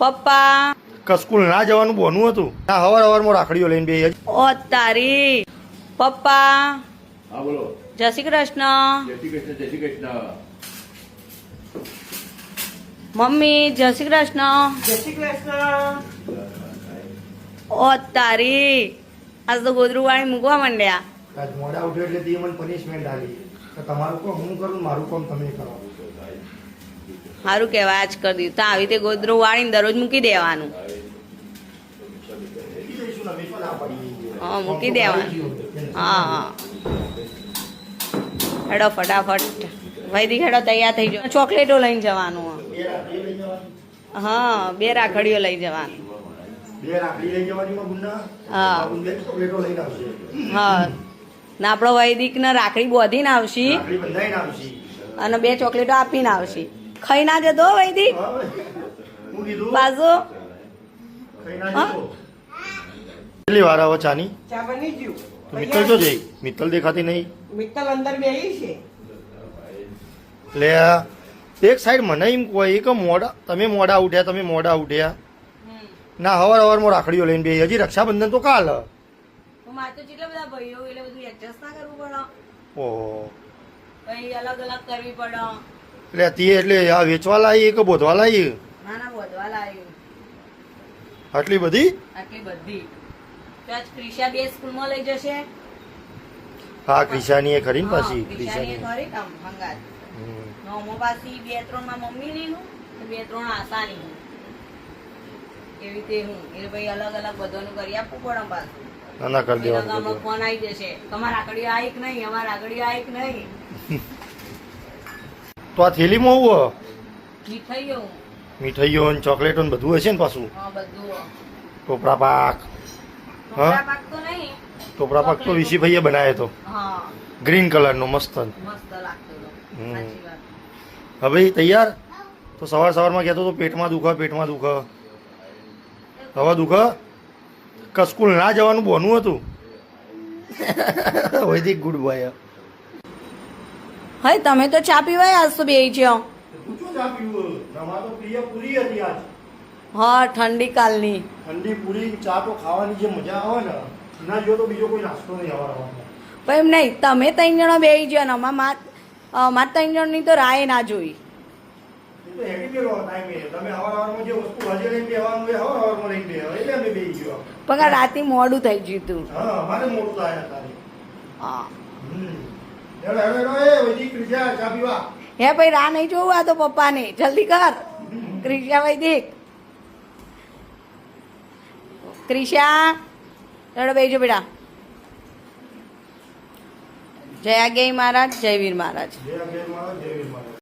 પપ્પા સ્કૂલ ના જવાનું બોનું હતું ના હવારમાં રાખડીઓ લઈને બે ઓ તારી પપ્પા હા બોલો. જય શ્રી કૃષ્ણ. જય શ્રી કૃષ્ણ, જય શ્રી કૃષ્ણ. મમ્મી જય શ્રી કૃષ્ણ. જય શ્રી કૃષ્ણ. ઓ તારી આજ તો ગોદરું વાળી મૂકવા માંડ્યા. આજ મોડા ઉઠ્યો એટલે તે મને પનિશમેન્ટ આલી કે તમારું કામ હું કરું મારું કામ તમે કરો. સારું કહેવાય આજ કરી દીધું તો આવી રીતે ગોદરું વાળીને દરરોજ મૂકી દેવાનું. હા મૂકી દેવાનું. હા હા હેડો ફટાફટ વૈદિક હેડો તૈયાર થઈ જાવ. ચોકલેટો લઈને જવાનું. હા 2 રાખડીઓ લઈ જવાનું. બે રાખડી લઈ જવાની માં ગુંડા હા બે ચોકલેટો લઈને આવશે. હા ને આપણો વૈદિક ને રાખડી બોધીને આવશી રાખડી બંધાઈને આવશે. અને 2 ચોકલેટો આપીને આવશી. ખાઈ ના જતો હો વૈદિક હું કીધું પાછો. કઈ ના જતો. કેટલી વાર આવે ચાની? ચા બની ગયું. તો મિત્તલ તો જઈ મિત્તલ દેખાતી નહીં. મિત્તલ અંદર બેહી છે. લે એક સાઈડ મને એમ કોઈ કે મોડા તમે મોડા ઉઠ્યા ના હવારમાં રાખડીઓ લઈને બે હજી રક્ષાબંધન તો કાલ. મારે તો કેટલા બધા ભાઈઓ એટલે બધું એડજસ્ટ ના કરવું પડે. ઓહો પછી અલગ અલગ કરવી પડે. એટલે તે એટલે આ વેચવા લાવી કે બોધવા લાવી ના ના વધવા લાવ્યું આટલી બધી? આટલી બધી તો આજ ક્રિશા 2 સ્કૂલમાં લઈ જશે. હા ક્રિશાની એ ખરી ને હા, પાછી ક્રિશાની ક્રિશાની. ખરી કામ હંગાત. હમ. નોમો પાછી 2-3 માં મમ્મીની હું 2-3 આશાની હું એવી રીતે હું એટલે ભાઈ અલગ અલગ બધાનું કરી આપવું પડે પાછું. ના ના કરી એના દેવાનું ગામમાં ફોન આવી જશે તમારે આગળ આવી કે નહીં, અમારે આગળ આવી કે નહીં. તો આ થેલીમાં હું મીઠાઈઓ મીઠાઈઓ ને ચોકલેટો ને બધું હશે ને પાછું હા બધું ટોપરા પાક. ટોપરા પાક તો નહીં. ટોપરા પાક તો વિશીભાઈએ બનાવ્યો હતો હા ગ્રીન કલરનો મસ્ત. મસ્ત લાગતો હતો. સાચી વાત. હવે ભાઈ તૈયાર? તો સવારમાં કહેતો તો પેટમાં દુખે હવે દુખે કે સ્કૂલ ના જવાનું બોનું હતું. વૈદિક ગુડ બોય. હવે તમે તો ચા પીવાય આજ તો બેહી જાઓ. હા ઠંડી કાલની ઠંડી પૂરી ચા તો ખાવાની જે મજા આવે ને ના જો તો બીજો કોઈ નાસ્તો નહીં આવવાનો. પણ એમ નહીં તમે 3 જણા બેહી જાઓ ને અમાર 3 જણની તો રાય ના જોઈ. તો હેડી ગયેલો ટાઈમે તમે હવારમાં જે વસ્તુ હજે લઈને બેવાનું એ હવારમાં લઈને બે એટલે અમે બેસી ગયો. પણ આ રાતે મોડું થઈ ગયું હતું. હા અમારે મોટું થાય તારે. હા હેડો હેડો હેડો એ વૈદિક ક્રિશા ચા પીવા. હે ભાઈ રાહ નહીં જોવું આ તો પપ્પાને જલ્દી કર. ક્રિશા વૈદિક ક્રિશા રડો બેજો બેટા. જય આગે મહારાજ જય વીર મહારાજ. જય અગિયાર મારા જય વીર મારા.